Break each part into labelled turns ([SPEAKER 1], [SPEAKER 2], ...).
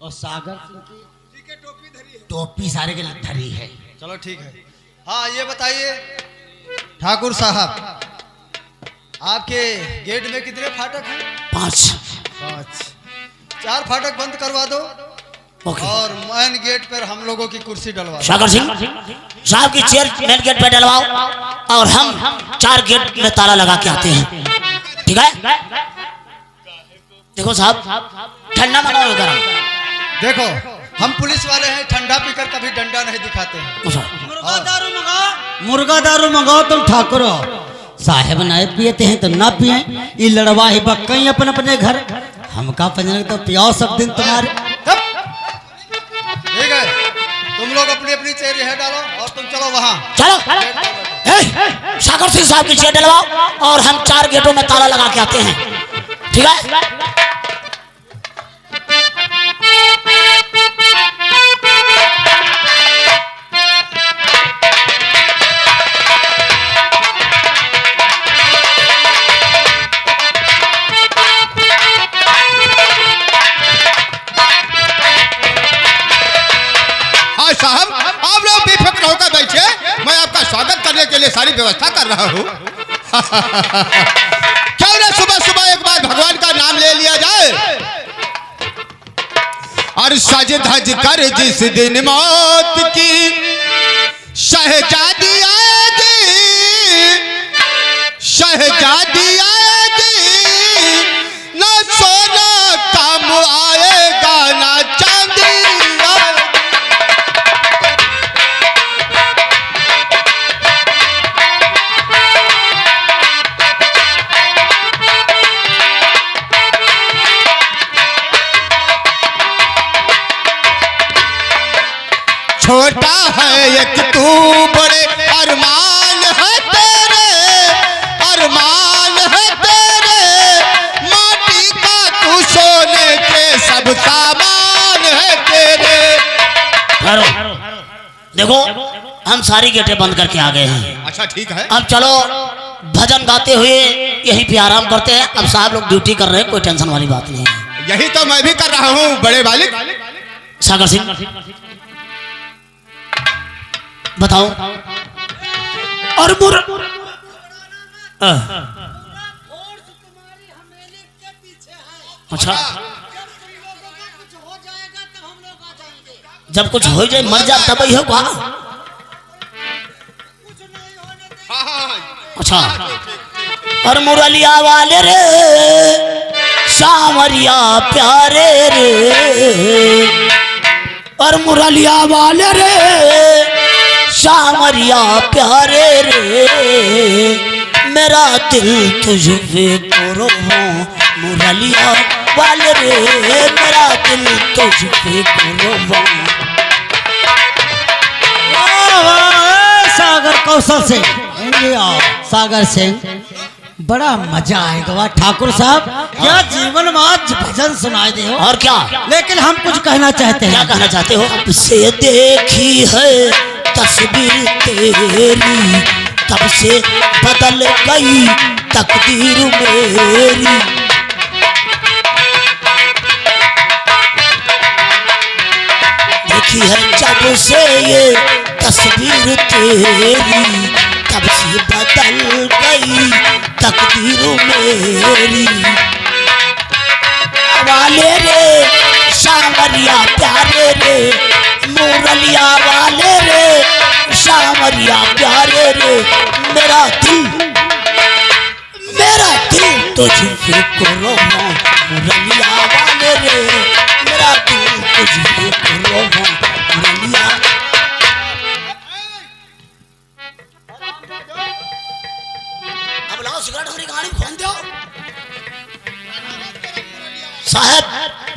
[SPEAKER 1] और सागर सिंह की टोपी सारे के धरी है।
[SPEAKER 2] चलो ठीक है। हाँ ये बताइए ठाकुर साहब, आपके गेट में कितने फाटक हैं?
[SPEAKER 1] 5।
[SPEAKER 2] 4 फाटक बंद करवा दो
[SPEAKER 1] ओके।
[SPEAKER 2] और मेन गेट पर हम लोगों की कुर्सी डलवा दो।
[SPEAKER 1] सागर सिंह साहब की चेयर मेन गेट पे डलवाओ और हम 4 गेट में ताला लगा के आते हैं, ठीक है? देखो साहब, ठंडा मंगाओ गरम।
[SPEAKER 2] देखो हम पुलिस वाले हैं, ठंडा पीकर कभी डंडा नहीं दिखाते हैं।
[SPEAKER 1] मुर्गा दारू मंगाओ तुम ठाकुर साहेब, नहीं पियते हैं तो ना पिए। ये लड़वा ही बक्कई अपने अपने घर, हमका पंजन तो पियाओ सब दिन तुम्हारे।
[SPEAKER 2] ठीक है, तुम लोग अपनी अपनी चेयर यहाँ डालो और तुम चलो वहाँ।
[SPEAKER 1] चलो सागर सिंह साहब की चेयर डलवाओ और हम 4 गेटों में ताला लगा के आते हैं, ठीक है?
[SPEAKER 3] साहब आप लोग बेफिक्र होकर बैठे, मैं आपका स्वागत करने के लिए सारी व्यवस्था कर रहा हूँ। क्यों ना सुबह सुबह एक बार भगवान का नाम ले लिया जाए और सज धज कर जिस दिन मौत की शहजादी आएगी, शहजादी आएगी, ना सोना काम आएगा ना चांदी। छोटा है एक तू, बड़े अरमान है तेरे, अरमान है तेरे, माटी का तू सोने के सब सामान है तेरे।
[SPEAKER 1] देखो हम सारी गेटें बंद करके आ गए हैं।
[SPEAKER 3] अच्छा ठीक है,
[SPEAKER 1] अब चलो भजन गाते हुए यहीं पे आराम करते हैं। अब साहब लोग ड्यूटी कर रहे हैं, कोई टेंशन वाली बात नहीं है।
[SPEAKER 3] यही तो मैं भी कर रहा हूँ बड़े मालिक।
[SPEAKER 1] सागर सिंह बताओ। और अच्छा, जब कुछ हो जाए मर जा तब ही होगा। अच्छा, और मुरलिया वाले रे सावरिया प्यारे रे, और मुरलिया वाले रे सावरिया प्यारे रे, मेरा दिल तुझ पे कुर्बान मुरलिया वाले रे, मेरा दिल तुझ पे कुर्बान। सागर कौशल सिंह, सागर सिंह बड़ा मजा आएगा ठाकुर साहब। क्या जीवन में आज भजन सुनाई दे हो। और क्या, लेकिन हम कुछ कहना चाहते हैं। क्या कहना चाहते हो? तब से देखी है तस्वीर तेरी, तब से बदल गई तकदीर मेरी। देखी है जब से ये तस्वीर तेरी, तब से बदल गई तकदीर मेरी। वाले रे सावरिया प्यारे रे, मुरलिया वाले रे सावरिया प्यारे रे, मेरा दिल तुझ पे कुर्बान मुरलिया वाले रे, मेरा दिल तुझ पे कुर्बान मुरलिया। अब लाओ सिगरेट हमारी गाड़ी खोल दो।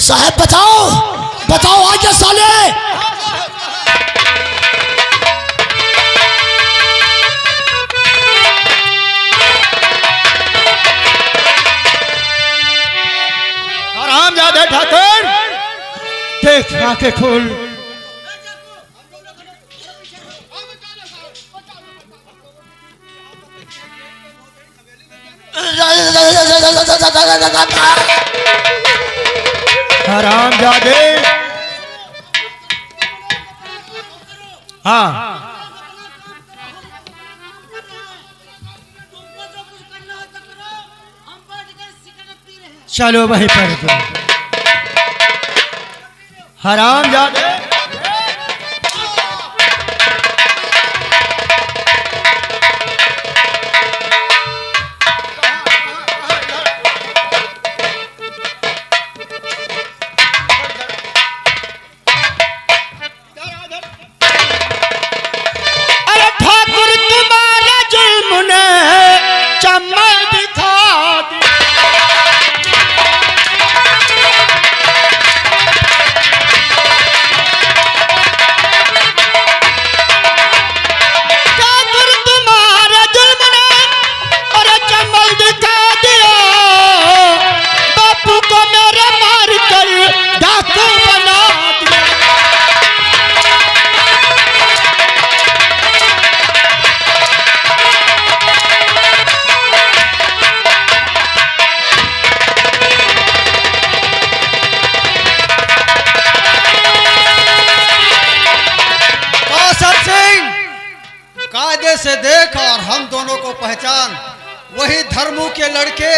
[SPEAKER 1] साहब बताओ बताओ आगे साले।
[SPEAKER 3] आराम ज्यादा ठाकुर, देख आंखें खोल। हराम जादे
[SPEAKER 2] हाँ चलो वहीं पर तो हराम जादे से देख और हम दोनों को पहचान, वही धर्मू के लड़के।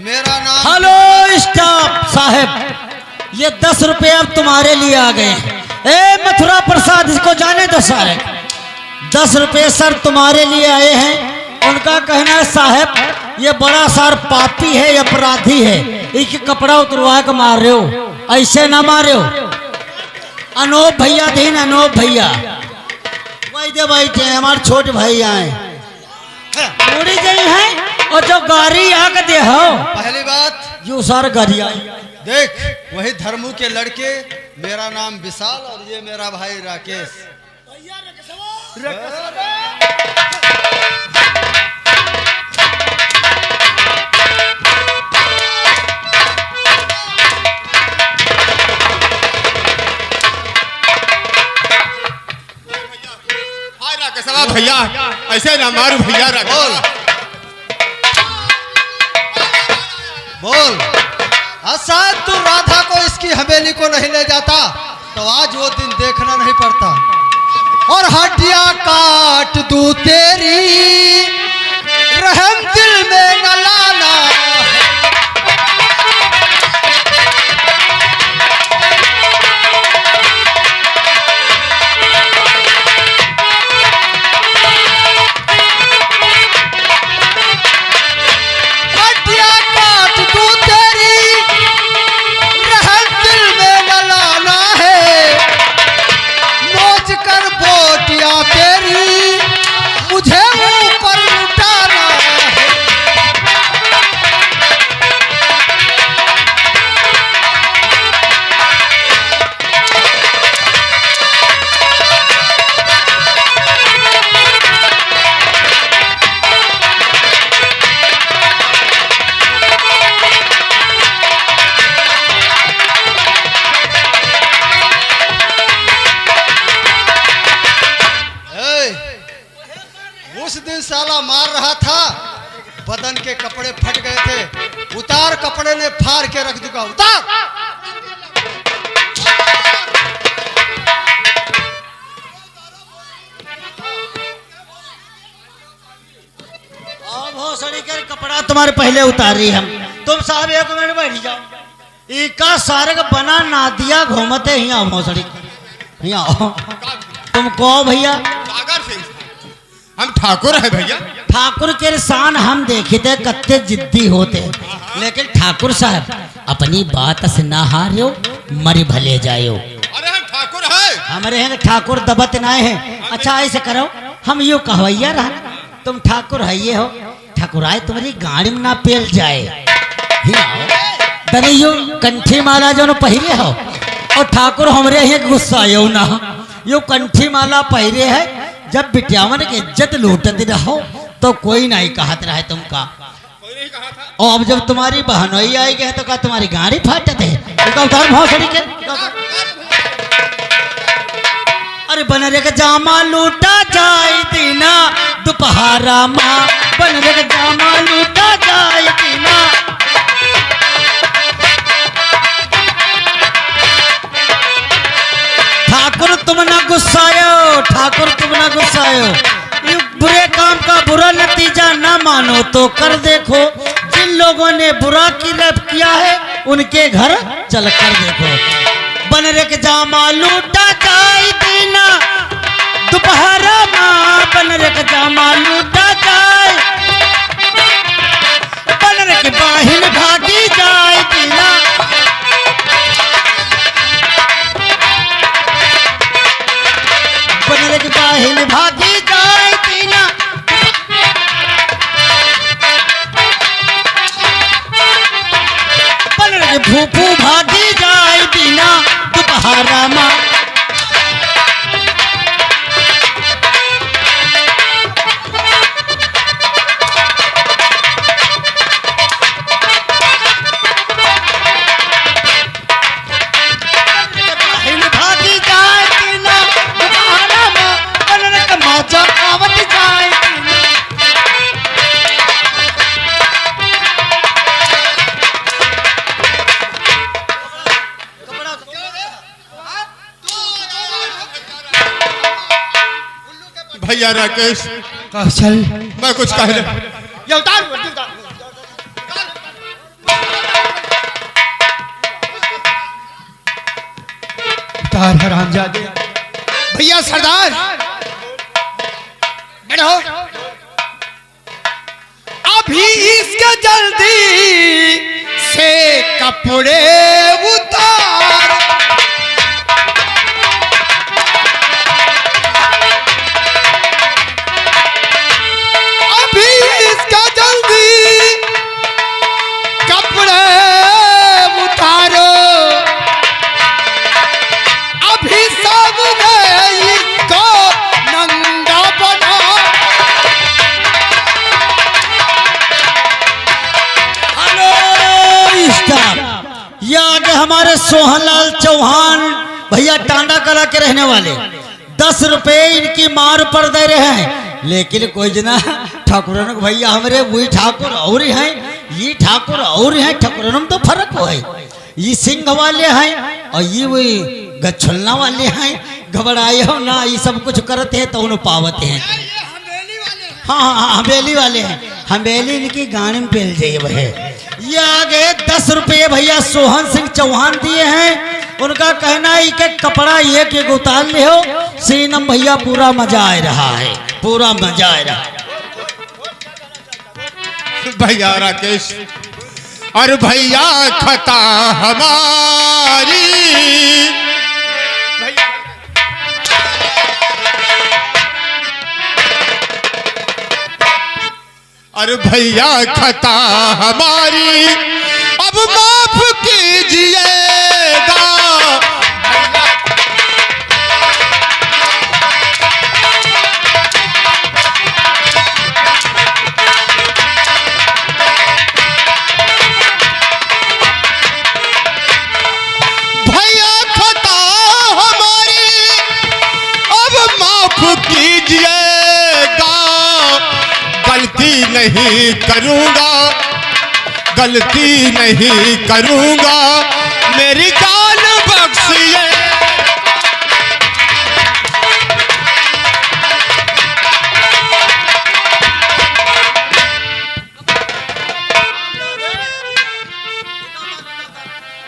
[SPEAKER 2] मेरा नाम
[SPEAKER 1] हेलो स्टाफ साहब, ये 10 रुपए अब तुम्हारे लिए आ गए। ए मथुरा प्रसाद, इसको जाने दो सारे। 10 रुपए सर तुम्हारे लिए आए हैं। उनका कहना है साहब ये बड़ा सार पापी है, अपराधी है, एक कपड़ा उतरवा के मार रहे हो, ऐसे ना मारे हो। अनोप भैया थे ना, अनोप भैया वही दे बैठे हैं, हमारे छोटे भाई आए पूरी गई है। और जो गाड़ी आके दे हो,
[SPEAKER 2] पहली बात
[SPEAKER 1] यू सार गाड़ी आई
[SPEAKER 2] देख, वही धर्मू के लड़के। मेरा नाम विशाल और ये मेरा भाई राकेश।
[SPEAKER 3] भैया ऐसे ना मारू भैया।
[SPEAKER 2] बोल बोल, शायद तू राधा को इसकी हवेली को नहीं ले जाता तो आज वो दिन देखना नहीं पड़ता। और हड्डियां काट दूं तेरी, रहम दिल में न लाना। उस दिन साला मार रहा था, बदन के कपड़े फट गए थे। उतार, कपड़े ने फाड़ के रख दूंगा। उतार।
[SPEAKER 1] अब भोसड़ी कर कपड़ा तुम्हारे पहले उतारी हम। तुम साहब 1 मिनट बैठ जाओ। इका सारे का बना नादिया घूमते यहाँ भोसड़ी यहाँ। तुम कहो भैया?
[SPEAKER 3] हम ठाकुर है भैया।
[SPEAKER 1] ठाकुर के शान हम देखे थे, कत्ते जिद्दी होते, लेकिन ठाकुर साहब अपनी बात से ना हारियो, मरी भले जायो।
[SPEAKER 3] अरे हम ठाकुर है,
[SPEAKER 1] हमारे हैं ठाकुर दबत नाए हैं। अच्छा ऐसे करो, हम यो कहवैया रहा, तुम ठाकुर है ये हो, ठाकुर आए तुम्हारी गाड़ी में ना पेल जाए। दनी यो कंठी माला जो न पहरे हो, और ठाकुर हमरे यहाँ गुस्सा यो ना, यो कंठी माला पहरे है। जब बिटियावन की इज्जत लूटत रहो तो कोई नहीं कहत रहे तुमका। और अब जब तुम्हारी बहनोई आई गए तो क्या तुम्हारी गाड़ी फाटत है? उतार भौसड़ी के। अरे बनरे का जामा लूटा जाए दीना दोपहरा माँ, बनरे का जामा लूटा जाए दीना। ठाकुर तुम न गुस्सायो ठाकुर, तुम ना गुस्सायो। ये बुरे काम का बुरा नतीजा ना मानो तो कर देखो। जिन लोगों ने बुरा किया है उनके घर चल कर देखो। बनरे के जामा लूटा जाए दीना दोपहरा माँ, बनरे के जामा लूटा जाए, बनरे के बाहिन भागी जाए दीना। बनरे के बाहिन भागी जाए दीना। बनरे के भूपू भागी जाए दीना दोपहरा माँ।
[SPEAKER 3] भैया राकेश,
[SPEAKER 2] कौशल,
[SPEAKER 3] मैं कुछ कह रहा। ये उतार
[SPEAKER 2] उतार हरामजादे।
[SPEAKER 3] भैया सरदार बैठो। अभी इसके जल्दी से कपड़े उतार। अभी इसका जल्दी कपड़े उतारो। अभी सब इसको नंगा बना।
[SPEAKER 1] हेलो स्टाफ, ये आगे हमारे सोहनलाल चौहान भैया टांडा कला के रहने वाले 10 रुपए इनकी मार पर दे रहे हैं। लेकिन कोई जना ठाकुरन भैया हमारे वही ठाकुर और हैं, ये ठाकुर और हैं। ठाकुरन तो फर्क हो है, ये सिंह वाले हैं और ये वही गछुलना वाले हैं। घबराए हो ना, ये सब कुछ करते हैं तो उन्हें पावते हैं। हाँ हाँ हाँ, हवेली वाले हैं। हवेली इनकी गाने में पेल जाइए वह। ये आगे 10 रुपये भैया सोहन सिंह चौहान दिए हैं। उनका कहना है कि कपड़ा एक उतार ले हो सीनम भैया, पूरा मजा आ रहा है, पूरा मजा आ रहा है।
[SPEAKER 3] भैया राकेश, और भैया खता हमारी। अरे भैया खता हमारी अब माफ कीजिएगा। भैया खता हमारी अब माफ कीजिएगा। गलती नहीं करूँगा, गलती नहीं करूँगा, मेरी जान बख्शिए।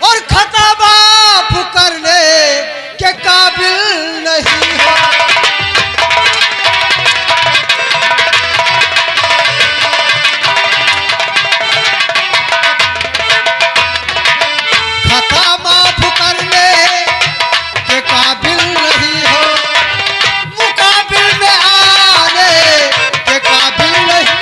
[SPEAKER 2] और खता माफ करने के काबिल नहीं हो। खता माफ करने के काबिल नहीं हो, मुकाबिल में आने के काबिल नहीं।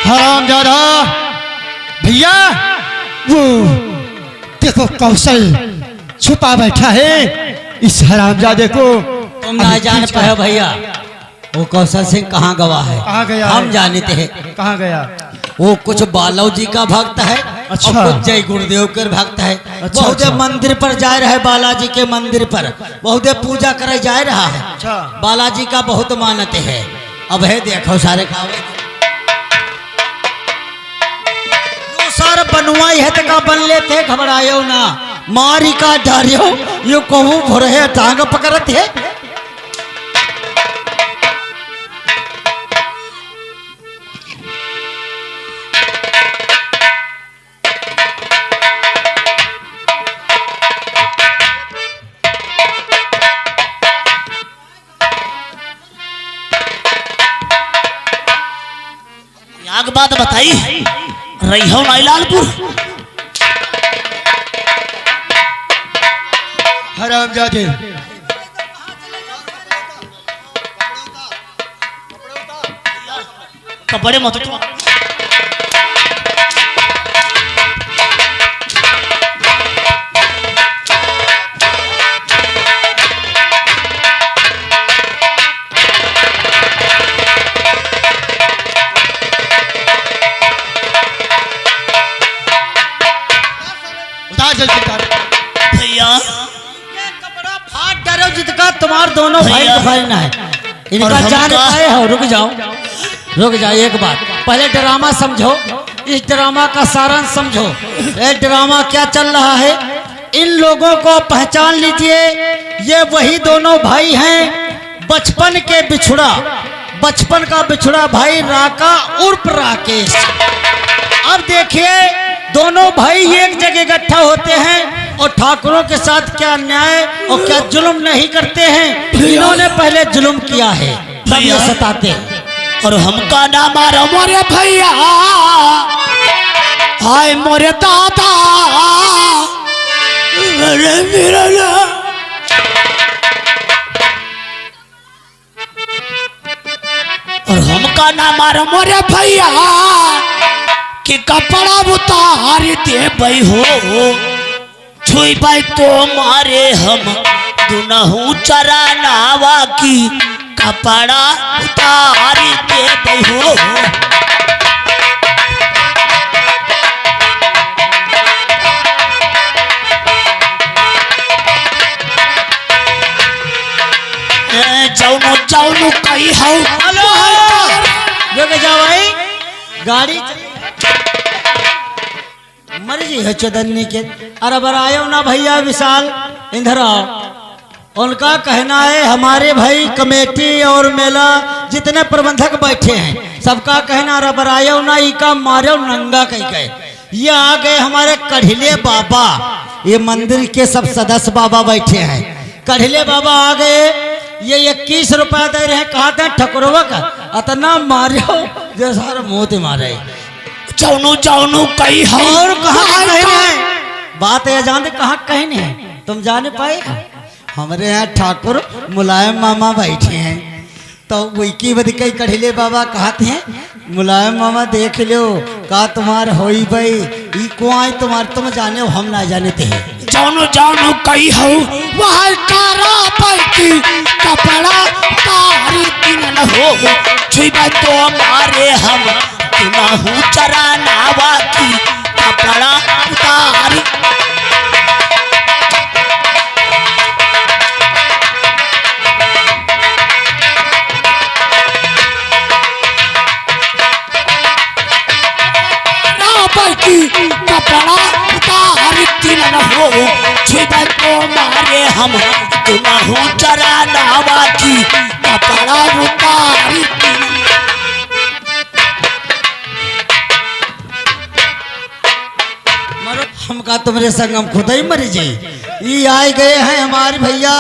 [SPEAKER 2] हरामजादा भैया, वो देखो कौशल छुपा बैठा है। इस हरामजादे को
[SPEAKER 1] तुम ना जान पाए भैया, वो कौशल सिंह कहाँ गवा है?
[SPEAKER 2] कहाँ गया
[SPEAKER 1] हम
[SPEAKER 2] है?
[SPEAKER 1] जानते हैं।
[SPEAKER 2] कहाँ गया?
[SPEAKER 1] वो कुछ बालव जी का भक्त है।
[SPEAKER 2] अच्छा।
[SPEAKER 1] और कुछ जय गुरुदेव के भक्त है।
[SPEAKER 2] अच्छा,
[SPEAKER 1] बहुत
[SPEAKER 2] अच्छा।
[SPEAKER 1] मंदिर पर जा रहा है, बालाजी के मंदिर पर बहुत पूजा करे जा रहा है।
[SPEAKER 2] अच्छा।
[SPEAKER 1] बालाजी का बहुत मानते है। अब है देखो सारे खावे सार बनवाई है तो का बन लेते, घबरायो ना, मारी का डरियो, यो कहूँ भोरे टांग पकड़त है।
[SPEAKER 4] आग बात बताई रही हो लालपुर।
[SPEAKER 2] हराम जाके
[SPEAKER 4] कपड़े मत तो भैया
[SPEAKER 1] कपड़ा फाट डरो जितका तुम्हार दोनों भाई
[SPEAKER 4] भैया।
[SPEAKER 1] बहन है।
[SPEAKER 4] और
[SPEAKER 1] इनका
[SPEAKER 4] हम
[SPEAKER 1] जान
[SPEAKER 4] का-
[SPEAKER 1] पाए हो। रुक जाओ रुक जाओ, एक बात पहले ड्रामा समझो, इस ड्रामा का सारांश समझो। ये ड्रामा क्या चल रहा है, इन लोगों को पहचान लीजिए। ये वही दोनों भाई हैं, बचपन के बिछुड़ा, बचपन का बिछुड़ा भाई राका उर्फ राकेश। अब देखिए दोनों भाई एक जगह इकट्ठा होते हैं और ठाकुरों के साथ क्या अन्याय और क्या जुल्म नहीं करते हैं। इन्होंने पहले जुल्म किया है, तब ये सताते हैं।
[SPEAKER 4] और हमका नाम मारो मोरे भैया, हाय मोरे दादा, अरे मेरा ना। और हमका नाम मारो मोरे भैया कि कपड़ा उतार दे भाई हो, छुई भाई तो मारे हम दुनहु चरा नावा की कपड़ा उतार दे भाई हो। जाऊनु जाऊनु कही हो।
[SPEAKER 1] हेलो जो जाओ भाई गाड़ी मर्जी है चौदन्नी के। अरे बरायो ना भैया विशाल, इधर आओ। उनका कहना है हमारे भाई कमेटी और मेला जितने प्रबंधक बैठे हैं सबका कहना रबरायो ना इका मारो नंगा कहीं गए। ये आ गए हमारे कढ़िले बाबा, ये मंदिर के सब सदस्य बाबा बैठे हैं। कढ़िले बाबा आ गए, ये 21 रुपया दे रहे हैं। कहा था ठकुरवा का अतना मारो जो सारा मुंह मारे।
[SPEAKER 4] जाऊनु जाऊनु कही हो।
[SPEAKER 1] और कहाँ कहने हैं, बात है जान कहाँ कहने हैं, तुम जाने पाए। हमारे यहाँ ठाकुर मुलायम मामा बैठे हैं, तो वही बद कई कढ़िले बाबा कहते हैं मुलायम मामा देख लो का तुम्हार होई भाई ई को आई तुम्हार, तुम जाने हो हम ना जाने थे।
[SPEAKER 4] जाऊनु जाऊनु कही हो, वह कारा पैकी कपड़ा तारी दिन न हो, छुई तो मारे हम दुनहु चरा नावा की कपड़ा उतारी। की कपड़ा उतारी दिन न हो, छुई तो मारे हम दुनहु चरा नावा की कपड़ा उतारी।
[SPEAKER 1] हमका तुम्हारे संग हम खुद ही मर जाई। ये आए गए हैं हमारे भैया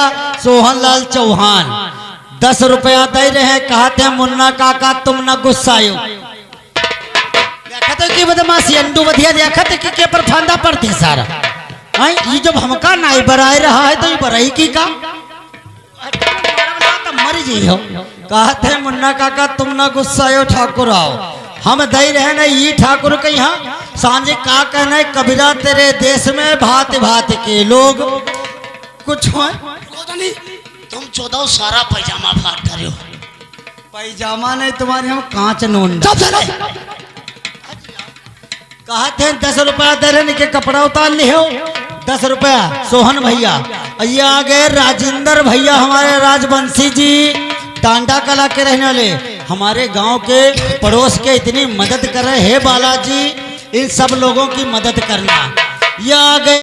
[SPEAKER 1] सोहन लाल चौहान, 10 रुपया दे रहे हैं। कहते हैं मुन्ना काका तुम न गुस्सायो। देखा तो की बदमाशी अंडू बधिया, देखा तो कि के पर फांदा पड़ते सारा। आई ये जब हमका नाई बराए रहा है तो ये बराई की का मर जी हो। कहते हैं मुन्ना काका तुम न गुस्सायो, ठाकुर आओ। हम दे रहे ना ये ठाकुर के यहाँ सांझे का कहना है, कबीरा तेरे देश में भांति भांति के लोग कुछ हो।
[SPEAKER 4] तुम 14 सारा पैजामा फाड़ करे हो।
[SPEAKER 2] पैजामा नहीं तुम्हारे हम कांच नून
[SPEAKER 4] चुप साले।
[SPEAKER 1] कहा थे 10 रुपया दे रहे के कपड़ा उतार ले हो 10 रुपया सोहन भैया। ये आ गए राजेंद्र भैया हमारे राजवंशी जी टांडा कला के रहने वाले हमारे गांव के पड़ोस के इतनी मदद कर रहे हैं बालाजी इन सब लोगों की मदद करना। ये आ गए